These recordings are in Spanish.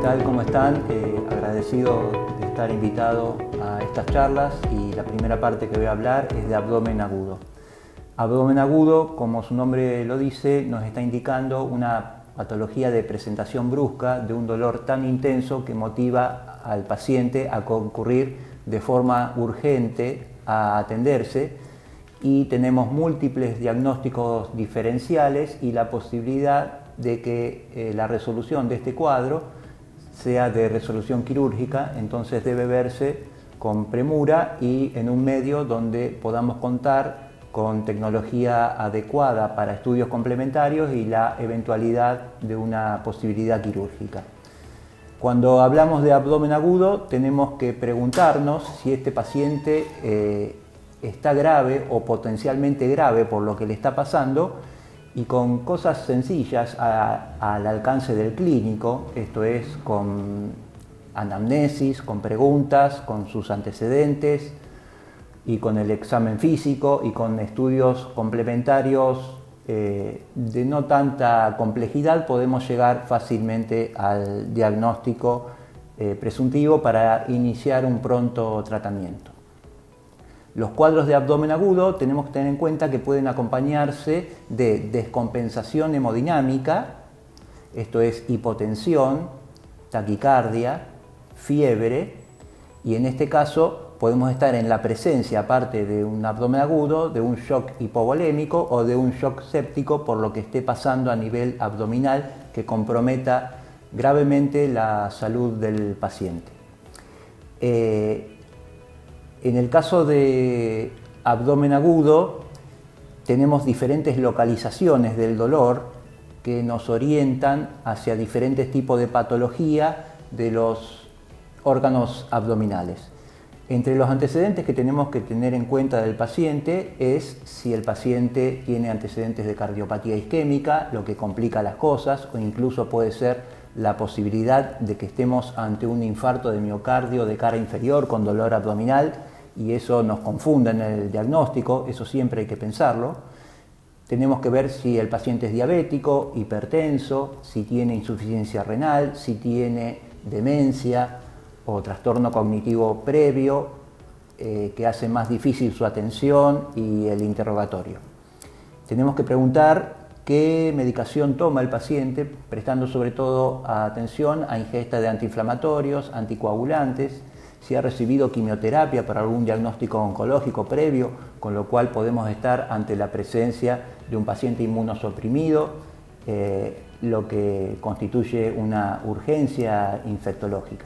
tal? ¿Cómo están? Agradecido de estar invitado a estas charlas y la primera parte que voy a hablar es de abdomen agudo. Abdomen agudo, como su nombre lo dice, nos está indicando una patología de presentación brusca de un dolor tan intenso que motiva al paciente a concurrir de forma urgente a atenderse, y tenemos múltiples diagnósticos diferenciales y la posibilidad de que la resolución de este cuadro sea de resolución quirúrgica. Entonces debe verse con premura y en un medio donde podamos contar con tecnología adecuada para estudios complementarios y la eventualidad de una posibilidad quirúrgica. Cuando hablamos de abdomen agudo, tenemos que preguntarnos si este paciente está grave o potencialmente grave por lo que le está pasando, y con cosas sencillas al alcance del clínico, esto es con anamnesis, con preguntas, con sus antecedentes y con el examen físico y con estudios complementarios de no tanta complejidad, podemos llegar fácilmente al diagnóstico presuntivo para iniciar un pronto tratamiento. Los cuadros de abdomen agudo tenemos que tener en cuenta que pueden acompañarse de descompensación hemodinámica, esto es hipotensión, taquicardia, fiebre, y en este caso podemos estar en la presencia, aparte de un abdomen agudo, de un shock hipovolémico o de un shock séptico por lo que esté pasando a nivel abdominal que comprometa gravemente la salud del paciente. En el caso de abdomen agudo, tenemos diferentes localizaciones del dolor que nos orientan hacia diferentes tipos de patología de los órganos abdominales. Entre los antecedentes que tenemos que tener en cuenta del paciente es si el paciente tiene antecedentes de cardiopatía isquémica, lo que complica las cosas, o incluso puede ser la posibilidad de que estemos ante un infarto de miocardio de cara inferior con dolor abdominal, y eso nos confunda en el diagnóstico. Eso siempre hay que pensarlo. Tenemos que ver si el paciente es diabético, hipertenso, si tiene insuficiencia renal, si tiene demencia o trastorno cognitivo previo que hace más difícil su atención y el interrogatorio. Tenemos que preguntar qué medicación toma el paciente, prestando sobre todo atención a ingesta de antiinflamatorios, anticoagulantes, si ha recibido quimioterapia para algún diagnóstico oncológico previo, con lo cual podemos estar ante la presencia de un paciente inmunosuprimido, lo que constituye una urgencia infectológica.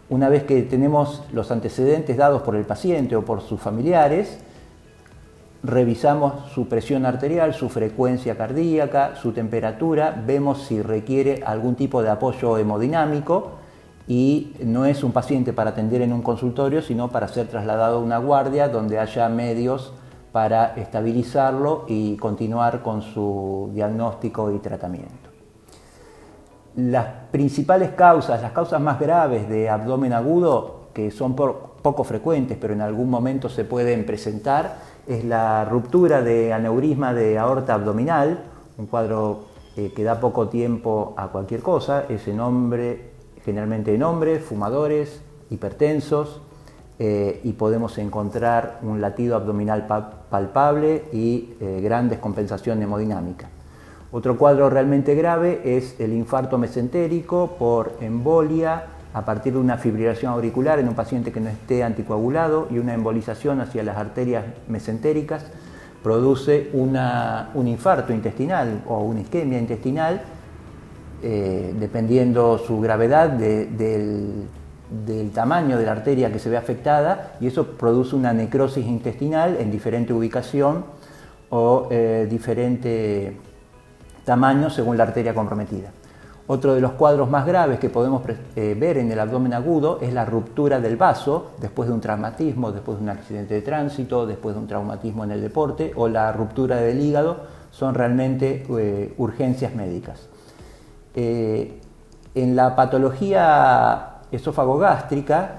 Una vez que tenemos los antecedentes dados por el paciente o por sus familiares, revisamos su presión arterial, su frecuencia cardíaca, su temperatura, vemos si requiere algún tipo de apoyo hemodinámico, y no es un paciente para atender en un consultorio, sino para ser trasladado a una guardia donde haya medios para estabilizarlo y continuar con su diagnóstico y tratamiento. Las principales causas, las causas más graves de abdomen agudo, que son poco frecuentes pero en algún momento se pueden presentar, es la ruptura de aneurisma de aorta abdominal, un cuadro que da poco tiempo a cualquier cosa. Ese nombre generalmente en hombres, fumadores, hipertensos, y podemos encontrar un latido abdominal palpable y gran descompensación hemodinámica. Otro cuadro realmente grave es el infarto mesentérico por embolia a partir de una fibrilación auricular en un paciente que no esté anticoagulado, y una embolización hacia las arterias mesentéricas produce un infarto intestinal o una isquemia intestinal, dependiendo su gravedad del tamaño de la arteria que se ve afectada, y eso produce una necrosis intestinal en diferente ubicación o diferente tamaño según la arteria comprometida. Otro de los cuadros más graves que podemos ver en el abdomen agudo es la ruptura del vaso después de un traumatismo, después de un accidente de tránsito, después de un traumatismo en el deporte, o la ruptura del hígado. Son realmente urgencias médicas. En la patología esófago-gástrica,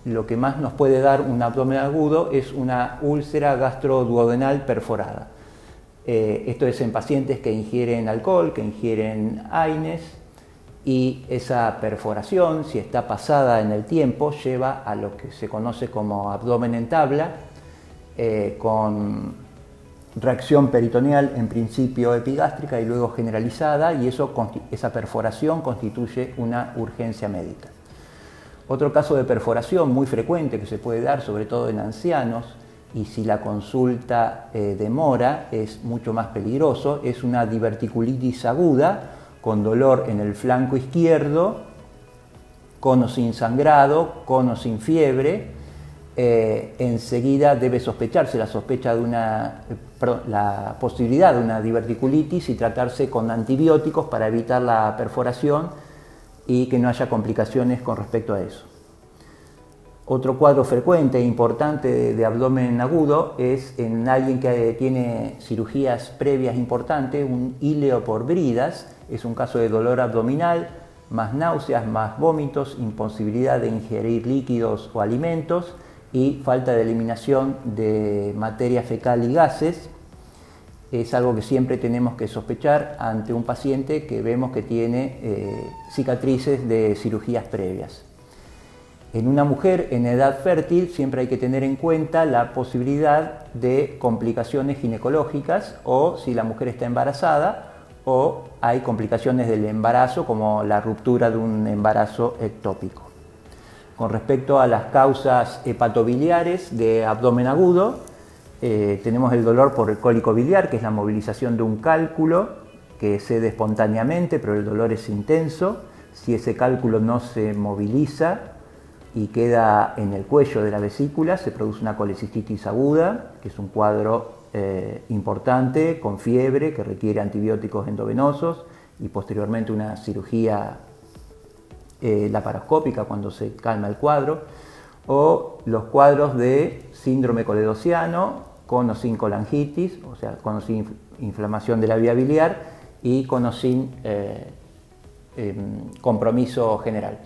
lo que más nos puede dar un abdomen agudo es una úlcera gastroduodenal perforada. Esto es en pacientes que ingieren alcohol, que ingieren AINES, y esa perforación, si está pasada en el tiempo, lleva a lo que se conoce como abdomen en tabla, con reacción peritoneal en principio epigástrica y luego generalizada, y esa perforación constituye una urgencia médica. Otro caso de perforación muy frecuente que se puede dar, sobre todo en ancianos, y si la consulta demora es mucho más peligroso, es una diverticulitis aguda con dolor en el flanco izquierdo, con o sin sangrado, con o sin fiebre. Enseguida debe sospecharse la posibilidad de una diverticulitis y tratarse con antibióticos para evitar la perforación y que no haya complicaciones con respecto a eso. Otro cuadro frecuente e importante de abdomen agudo es en alguien que tiene cirugías previas importantes, un íleo por bridas, es un caso de dolor abdominal, más náuseas, más vómitos, imposibilidad de ingerir líquidos o alimentos y falta de eliminación de materia fecal y gases. Es algo que siempre tenemos que sospechar ante un paciente que vemos que tiene cicatrices de cirugías previas. En una mujer en edad fértil siempre hay que tener en cuenta la posibilidad de complicaciones ginecológicas o si la mujer está embarazada o hay complicaciones del embarazo como la ruptura de un embarazo ectópico. Con respecto a las causas hepatobiliares de abdomen agudo, tenemos el dolor por el cólico biliar, que es la movilización de un cálculo que cede espontáneamente, pero el dolor es intenso. Si ese cálculo no se moviliza y queda en el cuello de la vesícula, se produce una colecistitis aguda, que es un cuadro importante, con fiebre, que requiere antibióticos endovenosos y posteriormente una cirugía laparoscópica cuando se calma el cuadro, o los cuadros de síndrome coledociano, con o sin colangitis, o sea, con o sin inflamación de la vía biliar y con o sin compromiso general.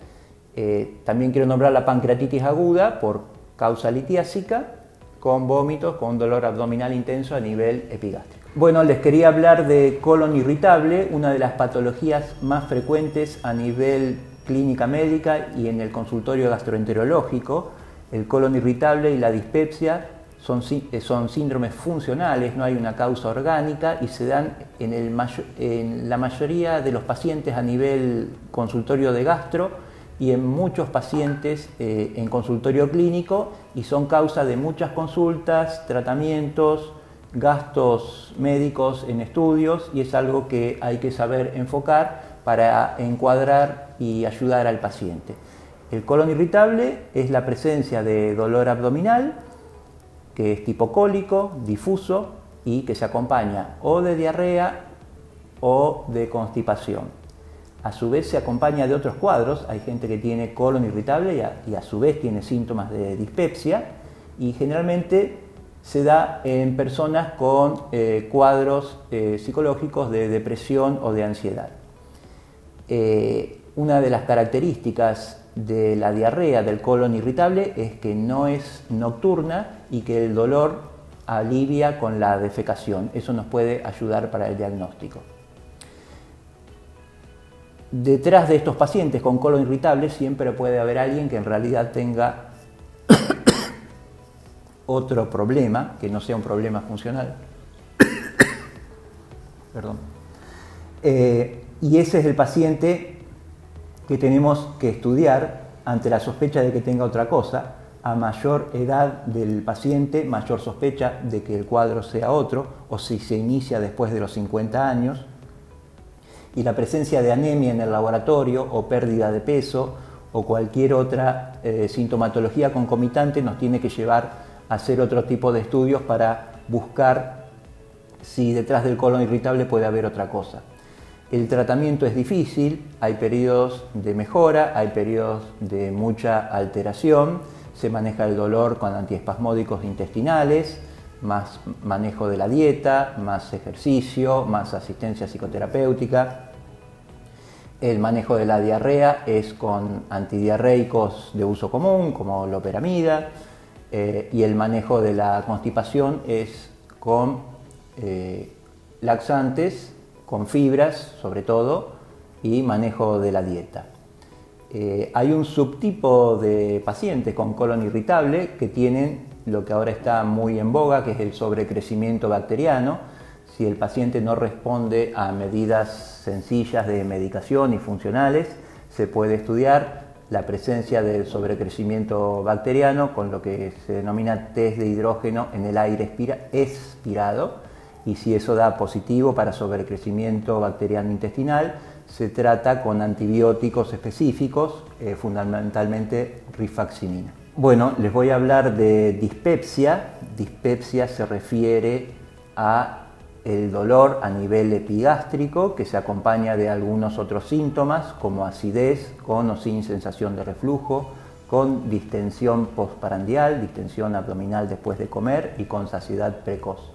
También quiero nombrar la pancreatitis aguda por causa litiásica, con vómitos, con dolor abdominal intenso a nivel epigástrico. Bueno, les quería hablar de colon irritable, una de las patologías más frecuentes a nivel clínica médica y en el consultorio gastroenterológico. El colon irritable y la dispepsia son síndromes funcionales, no hay una causa orgánica y se dan en la mayoría de los pacientes a nivel consultorio de gastro y en muchos pacientes en consultorio clínico y son causa de muchas consultas, tratamientos, gastos médicos en estudios y es algo que hay que saber enfocar para encuadrar y ayudar al paciente. El colon irritable es la presencia de dolor abdominal que es tipo cólico, difuso y que se acompaña o de diarrea o de constipación. A su vez se acompaña de otros cuadros, hay gente que tiene colon irritable y a su vez tiene síntomas de dispepsia y generalmente se da en personas con cuadros psicológicos de depresión o de ansiedad. Una de las características de la diarrea del colon irritable es que no es nocturna y que el dolor alivia con la defecación. Eso nos puede ayudar para el diagnóstico. Detrás de estos pacientes con colon irritable siempre puede haber alguien que en realidad tenga otro problema, que no sea un problema funcional. Perdón. Y ese es el paciente que tenemos que estudiar ante la sospecha de que tenga otra cosa. A mayor edad del paciente, mayor sospecha de que el cuadro sea otro, o si se inicia después de los 50 años. Y la presencia de anemia en el laboratorio, o pérdida de peso, o cualquier otra sintomatología concomitante nos tiene que llevar a hacer otro tipo de estudios para buscar si detrás del colon irritable puede haber otra cosa. El tratamiento es difícil, hay periodos de mejora, hay periodos de mucha alteración, se maneja el dolor con antiespasmódicos intestinales, más manejo de la dieta, más ejercicio, más asistencia psicoterapéutica. El manejo de la diarrea es con antidiarreicos de uso común, como loperamida, y el manejo de la constipación es con laxantes, con fibras sobre todo, y manejo de la dieta. Hay un subtipo de pacientes con colon irritable que tienen lo que ahora está muy en boga, que es el sobrecrecimiento bacteriano. Si el paciente no responde a medidas sencillas de medicación y funcionales, se puede estudiar la presencia del sobrecrecimiento bacteriano con lo que se denomina test de hidrógeno en el aire expirado, y si eso da positivo para sobrecrecimiento bacteriano intestinal, se trata con antibióticos específicos, fundamentalmente rifaximin. Bueno, les voy a hablar de dispepsia. Dispepsia se refiere a el dolor a nivel epigástrico que se acompaña de algunos otros síntomas como acidez con o sin sensación de reflujo, con distensión postprandial, distensión abdominal después de comer y con saciedad precoz.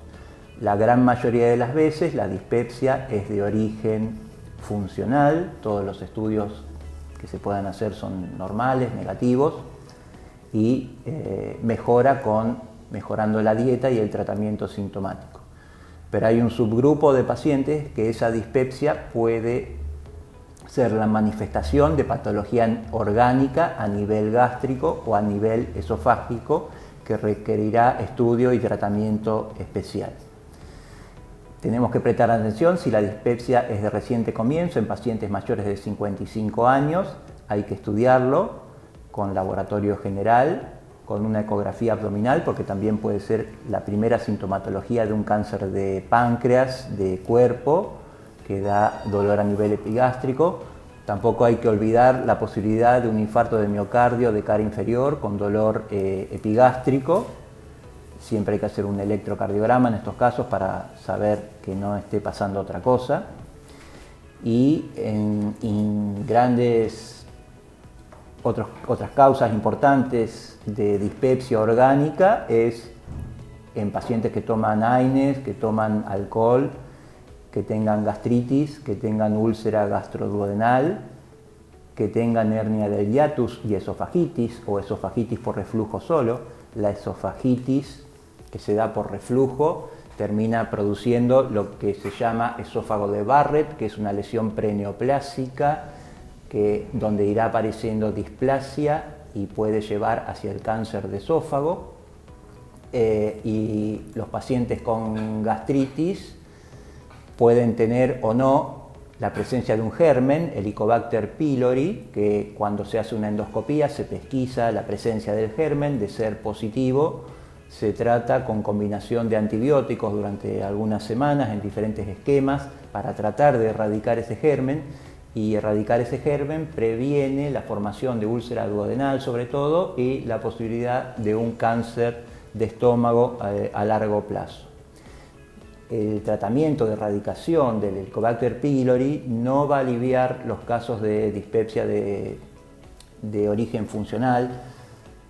La gran mayoría de las veces la dispepsia es de origen funcional, todos los estudios que se puedan hacer son normales, negativos, y mejora mejorando la dieta y el tratamiento sintomático. Pero hay un subgrupo de pacientes que esa dispepsia puede ser la manifestación de patología orgánica a nivel gástrico o a nivel esofágico que requerirá estudio y tratamiento especial. Tenemos que prestar atención si la dispepsia es de reciente comienzo en pacientes mayores de 55 años, hay que estudiarlo con laboratorio general, con una ecografía abdominal, porque también puede ser la primera sintomatología de un cáncer de páncreas, de cuerpo, que da dolor a nivel epigástrico. Tampoco hay que olvidar la posibilidad de un infarto de miocardio de cara inferior con dolor epigástrico. Siempre hay que hacer un electrocardiograma en estos casos para saber que no esté pasando otra cosa. Y en otras causas importantes de dispepsia orgánica es en pacientes que toman AINES, que toman alcohol, que tengan gastritis, que tengan úlcera gastroduodenal, que tengan hernia del hiatus y esofagitis o esofagitis por reflujo solo. La esofagitis que se da por reflujo termina produciendo lo que se llama esófago de Barrett, que es una lesión preneoplásica donde irá apareciendo displasia y puede llevar hacia el cáncer de esófago. Y los pacientes con gastritis pueden tener o no la presencia de un germen, Helicobacter pylori, que cuando se hace una endoscopía se pesquisa la presencia del germen. De ser positivo, se trata con combinación de antibióticos durante algunas semanas en diferentes esquemas para tratar de erradicar ese germen. Y erradicar ese germen previene la formación de úlcera duodenal sobre todo y la posibilidad de un cáncer de estómago a largo plazo. El tratamiento de erradicación del Helicobacter pylori no va a aliviar los casos de dispepsia de origen funcional,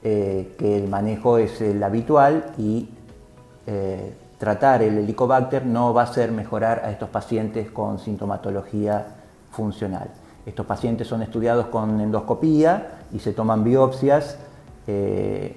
que el manejo es el habitual, y tratar el Helicobacter no va a hacer mejorar a estos pacientes con sintomatología funcional. Estos pacientes son estudiados con endoscopía y se toman biopsias de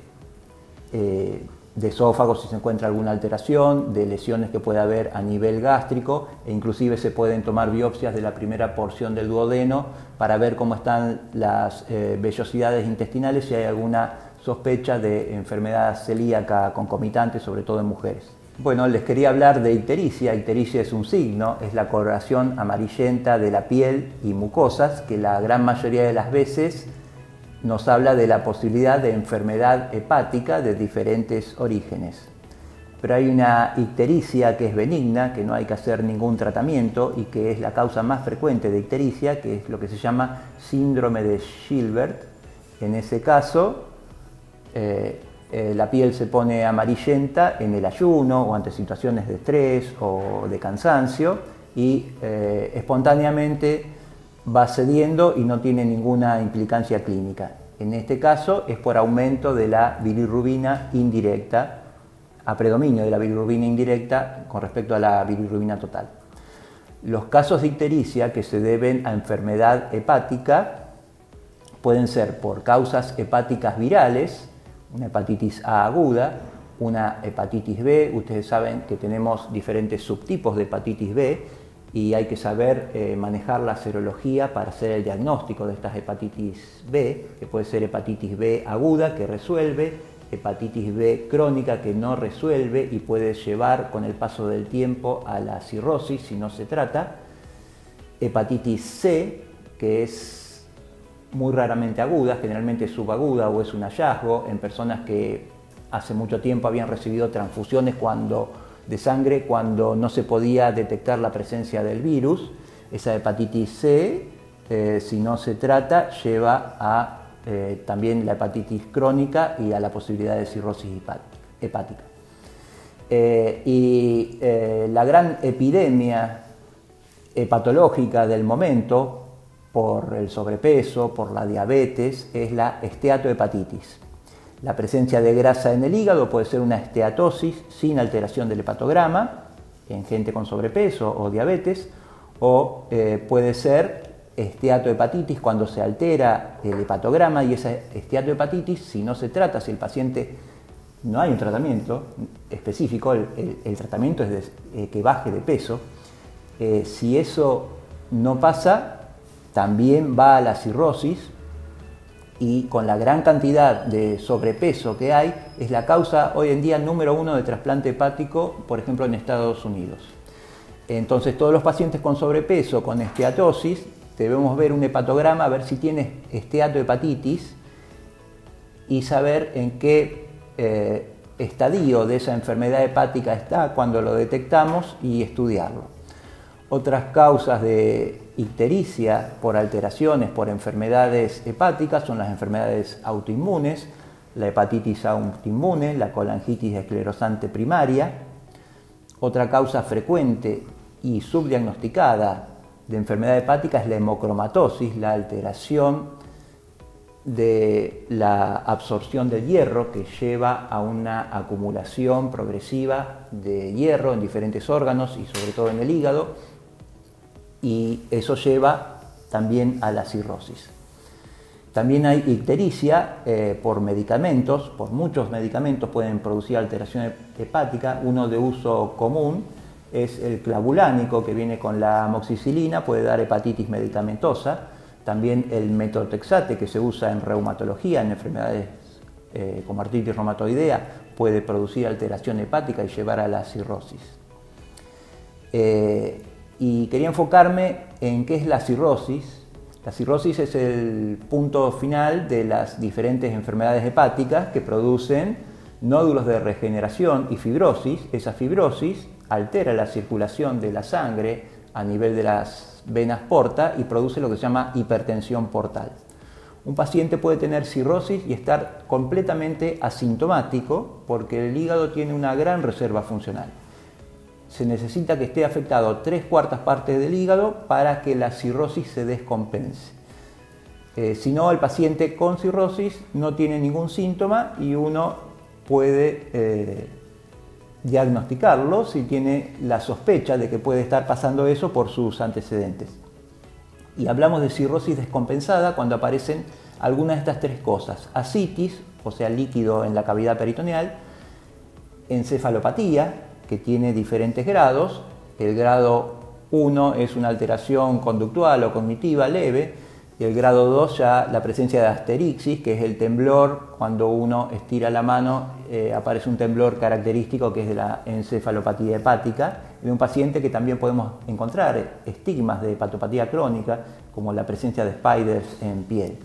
esófago si se encuentra alguna alteración, de lesiones que puede haber a nivel gástrico, e inclusive se pueden tomar biopsias de la primera porción del duodeno para ver cómo están las vellosidades intestinales, si hay alguna sospecha de enfermedad celíaca concomitante, sobre todo en mujeres. Bueno, les quería hablar de ictericia. Ictericia es un signo, es la coloración amarillenta de la piel y mucosas, que la gran mayoría de las veces nos habla de la posibilidad de enfermedad hepática de diferentes orígenes. Pero hay una ictericia que es benigna, que no hay que hacer ningún tratamiento y que es la causa más frecuente de ictericia, que es lo que se llama síndrome de Gilbert. En ese caso, la piel se pone amarillenta en el ayuno o ante situaciones de estrés o de cansancio y espontáneamente va cediendo y no tiene ninguna implicancia clínica. En este caso es por aumento de la bilirrubina indirecta, a predominio de la bilirrubina indirecta con respecto a la bilirrubina total. Los casos de ictericia que se deben a enfermedad hepática pueden ser por causas hepáticas virales, una hepatitis A aguda, una hepatitis B. Ustedes saben que tenemos diferentes subtipos de hepatitis B y hay que saber manejar la serología para hacer el diagnóstico de estas hepatitis B, que puede ser hepatitis B aguda, que resuelve, hepatitis B crónica, que no resuelve y puede llevar con el paso del tiempo a la cirrosis si no se trata, hepatitis C, que es muy raramente aguda, generalmente es subaguda o es un hallazgo en personas que hace mucho tiempo habían recibido transfusiones de sangre cuando no se podía detectar la presencia del virus. Esa hepatitis C, si no se trata, lleva a también la hepatitis crónica y a la posibilidad de cirrosis hepática. La gran epidemia hepatológica del momento, por el sobrepeso, por la diabetes, es la esteatohepatitis. La presencia de grasa en el hígado puede ser una esteatosis sin alteración del hepatograma en gente con sobrepeso o diabetes, o puede ser esteatohepatitis cuando se altera el hepatograma, y esa esteatohepatitis, si no se trata, si el paciente no hay un tratamiento específico, el tratamiento es que baje de peso. Si eso no pasa, también va a la cirrosis, y con la gran cantidad de sobrepeso que hay, es la causa hoy en día número 1 de trasplante hepático, por ejemplo en Estados Unidos. Entonces todos los pacientes con sobrepeso, con esteatosis, debemos ver un hepatograma, a ver si tiene esteatohepatitis y saber en qué estadio de esa enfermedad hepática está cuando lo detectamos y estudiarlo. Otras causas de ictericia por alteraciones, por enfermedades hepáticas, son las enfermedades autoinmunes, la hepatitis autoinmune, la colangitis esclerosante primaria. Otra causa frecuente y subdiagnosticada de enfermedad hepática es la hemocromatosis, la alteración de la absorción del hierro, que lleva a una acumulación progresiva de hierro en diferentes órganos y sobre todo en el hígado, y eso lleva también a la cirrosis. También hay ictericia por medicamentos, por muchos medicamentos pueden producir alteración hepática. Uno de uso común es el clavulánico, que viene con la amoxicilina, puede dar hepatitis medicamentosa. También el metotrexate, que se usa en reumatología, en enfermedades como artritis reumatoidea, puede producir alteración hepática y llevar a la cirrosis. Y quería enfocarme en qué es la cirrosis. La cirrosis es el punto final de las diferentes enfermedades hepáticas que producen nódulos de regeneración y fibrosis. Esa fibrosis altera la circulación de la sangre a nivel de las venas porta y produce lo que se llama hipertensión portal. Un paciente puede tener cirrosis y estar completamente asintomático porque el hígado tiene una gran reserva funcional. Se necesita que esté afectado 3/4 partes del hígado para que la cirrosis se descompense. Si no, el paciente con cirrosis no tiene ningún síntoma y uno puede diagnosticarlo si tiene la sospecha de que puede estar pasando eso por sus antecedentes. Y hablamos de cirrosis descompensada cuando aparecen algunas de estas tres cosas: ascitis, o sea, líquido en la cavidad peritoneal; encefalopatía, que tiene diferentes grados. El grado 1 es una alteración conductual o cognitiva leve, y el grado 2 ya la presencia de asterixis, que es el temblor. Cuando uno estira la mano aparece un temblor característico, que es de la encefalopatía hepática, de un paciente que también podemos encontrar estigmas de hepatopatía crónica, como la presencia de spiders en piel.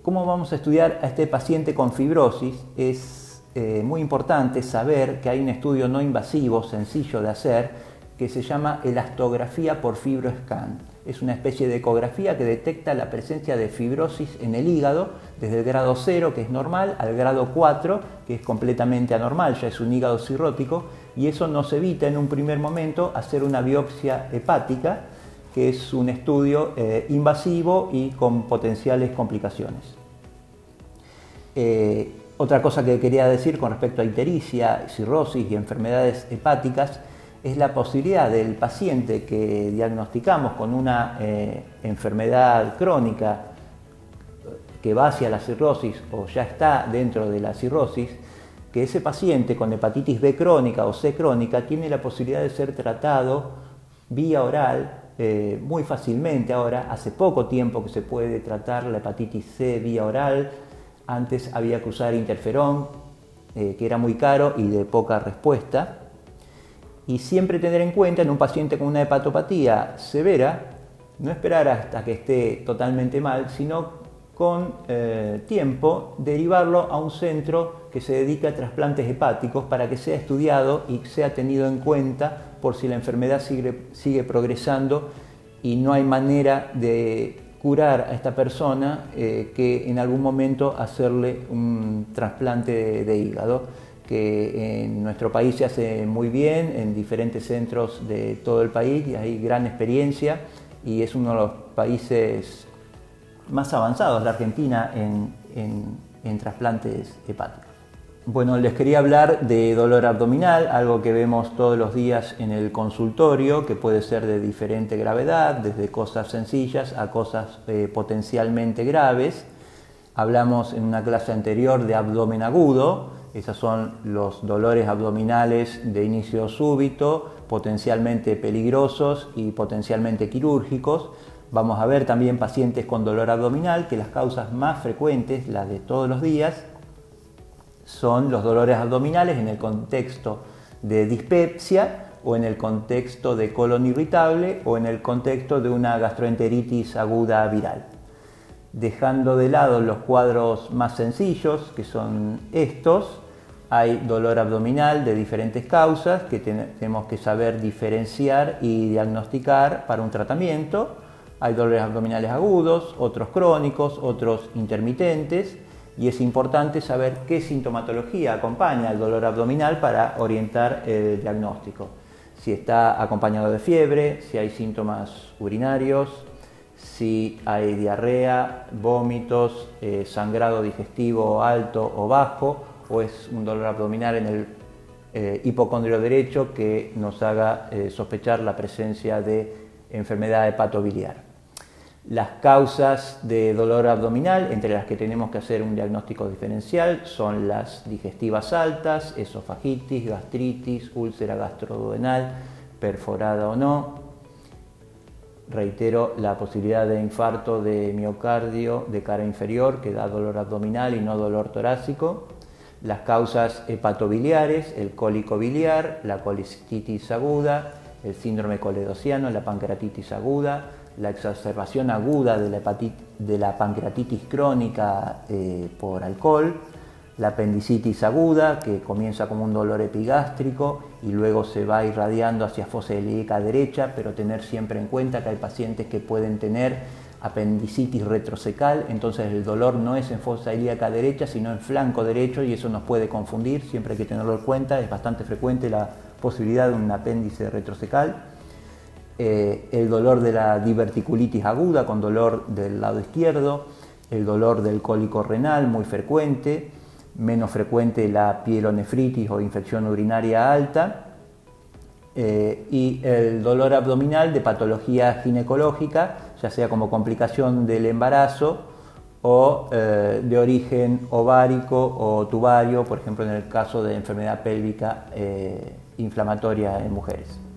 ¿Cómo vamos a estudiar a este paciente con fibrosis? Es muy importante saber que hay un estudio no invasivo, sencillo de hacer, que se llama elastografía por FibroScan. Es una especie de ecografía que detecta la presencia de fibrosis en el hígado desde el grado 0, que es normal, al grado 4, que es completamente anormal, ya es un hígado cirrótico, y eso nos evita en un primer momento hacer una biopsia hepática, que es un estudio invasivo y con potenciales complicaciones. Otra cosa que quería decir con respecto a ictericia, cirrosis y enfermedades hepáticas es la posibilidad del paciente que diagnosticamos con una enfermedad crónica que va hacia la cirrosis o ya está dentro de la cirrosis, que ese paciente con hepatitis B crónica o C crónica tiene la posibilidad de ser tratado vía oral muy fácilmente. Ahora, hace poco tiempo que se puede tratar la hepatitis C vía oral. Antes había que usar interferón, que era muy caro y de poca respuesta. Y siempre tener en cuenta en un paciente con una hepatopatía severa, no esperar hasta que esté totalmente mal, sino con tiempo derivarlo a un centro que se dedica a trasplantes hepáticos para que sea estudiado y sea tenido en cuenta por si la enfermedad sigue progresando y no hay manera de curar a esta persona, que en algún momento hacerle un trasplante de hígado, que en nuestro país se hace muy bien en diferentes centros de todo el país y hay gran experiencia y es uno de los países más avanzados, la Argentina, en trasplantes hepáticos. Bueno, les quería hablar de dolor abdominal, algo que vemos todos los días en el consultorio, que puede ser de diferente gravedad, desde cosas sencillas a cosas potencialmente graves. Hablamos en una clase anterior de abdomen agudo. Esos son los dolores abdominales de inicio súbito, potencialmente peligrosos y potencialmente quirúrgicos. Vamos a ver también pacientes con dolor abdominal, que las causas más frecuentes, las de todos los días, son los dolores abdominales en el contexto de dispepsia o en el contexto de colon irritable o en el contexto de una gastroenteritis aguda viral. Dejando de lado los cuadros más sencillos, que son estos, hay dolor abdominal de diferentes causas que tenemos que saber diferenciar y diagnosticar para un tratamiento. Hay dolores abdominales agudos, otros crónicos, otros intermitentes, y es importante saber qué sintomatología acompaña el dolor abdominal para orientar el diagnóstico. Si está acompañado de fiebre, si hay síntomas urinarios, si hay diarrea, vómitos, sangrado digestivo alto o bajo, o es un dolor abdominal en el hipocondrio derecho que nos haga sospechar la presencia de enfermedad hepatobiliar. Las causas de dolor abdominal, entre las que tenemos que hacer un diagnóstico diferencial, son las digestivas altas, esofagitis, gastritis, úlcera gastroduodenal, perforada o no. Reitero, la posibilidad de infarto de miocardio de cara inferior, que da dolor abdominal y no dolor torácico. Las causas hepatobiliares, el cólico biliar, la colicitis aguda, el síndrome coledociano, la pancreatitis aguda, la exacerbación aguda de la pancreatitis crónica por alcohol, la apendicitis aguda, que comienza como un dolor epigástrico y luego se va irradiando hacia fosa ilíaca derecha, pero tener siempre en cuenta que hay pacientes que pueden tener apendicitis retrocecal, entonces el dolor no es en fosa ilíaca derecha, sino en flanco derecho, y eso nos puede confundir, siempre hay que tenerlo en cuenta, es bastante frecuente la posibilidad de un apéndice retrocecal. El dolor de la diverticulitis aguda con dolor del lado izquierdo, el dolor del cólico renal muy frecuente, menos frecuente la pielonefritis o infección urinaria alta, y el dolor abdominal de patología ginecológica, ya sea como complicación del embarazo o de origen ovárico o tubario, por ejemplo en el caso de enfermedad pélvica inflamatoria en mujeres.